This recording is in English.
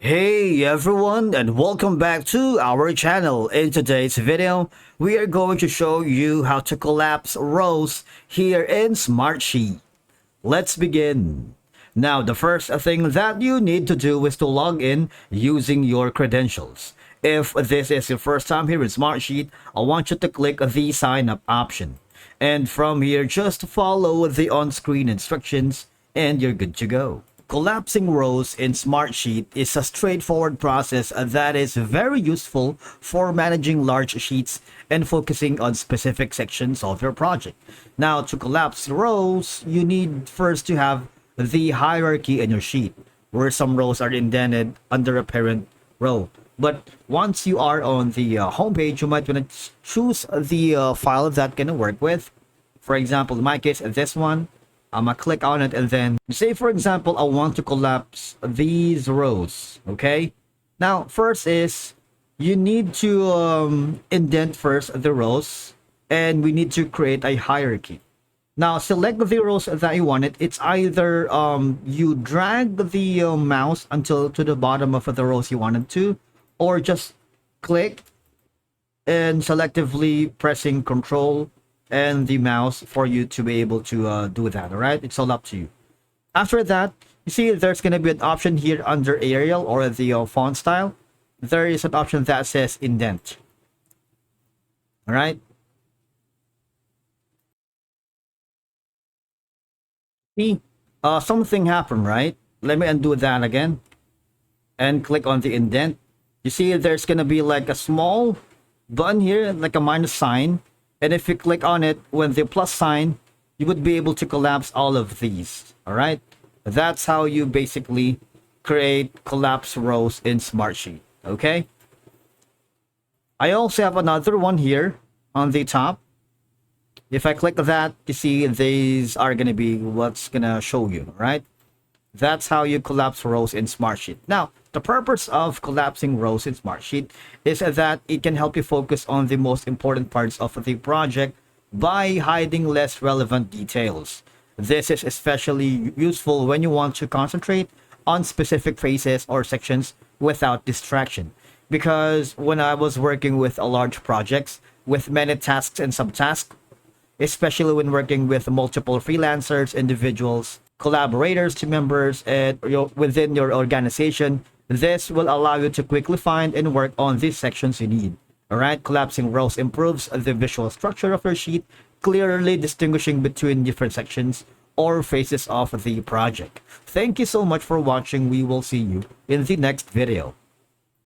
Hey everyone, and welcome back to our channel. In today's video, we are going to show you how to collapse rows here in Smartsheet. Let's begin. Now, the first thing that you need to do is to log in using your credentials. If this is your first time here in Smartsheet, I want you to click the sign up option. And from here, just follow the on-screen instructions and you're good to go. Collapsing rows in Smartsheet is a straightforward process that is very useful for managing large sheets and focusing on specific sections of your project. Now, to collapse rows, you need first to have the hierarchy in your sheet, where some rows are indented under a parent row. But once you are on the home page, you might want to choose the file that can work with. For example, in my case, this one. I'm gonna click on it and then say, for example, I want to collapse these rows. Okay. Now, first is you need to indent first the rows, and we need to create a hierarchy. Now, select the rows that you wanted. It's either you drag the mouse until to the bottom of the rows you wanted to, or just click and selectively pressing Control and the mouse for you to be able to do that. All right, it's all up to you. After that, you see there's going to be an option here under Arial or the font style. There is an option that says indent. All right, see, something happened, right? Let me undo that again and click on the indent. You see there's going to be like a small button here, like a minus sign. And if you click on it with the plus sign, you would be able to collapse all of these. All right. That's how you basically create collapse rows in Smartsheet. Okay. I also have another one here on the top. If I click that, you see these are going to be what's going to show you. Right. That's how you collapse rows in Smartsheet. Now, the purpose of collapsing rows in Smartsheet is that it can help you focus on the most important parts of the project by hiding less relevant details. This is especially useful when you want to concentrate on specific phases or sections without distraction. Because when I was working with a large projects with many tasks and subtasks, especially when working with multiple freelancers, individuals, collaborators, team members, and within your organization, this will allow you to quickly find and work on these sections you need. All right, collapsing rows improves the visual structure of your sheet, clearly distinguishing between different sections or phases of the project. Thank you so much for watching. We will see you in the next video.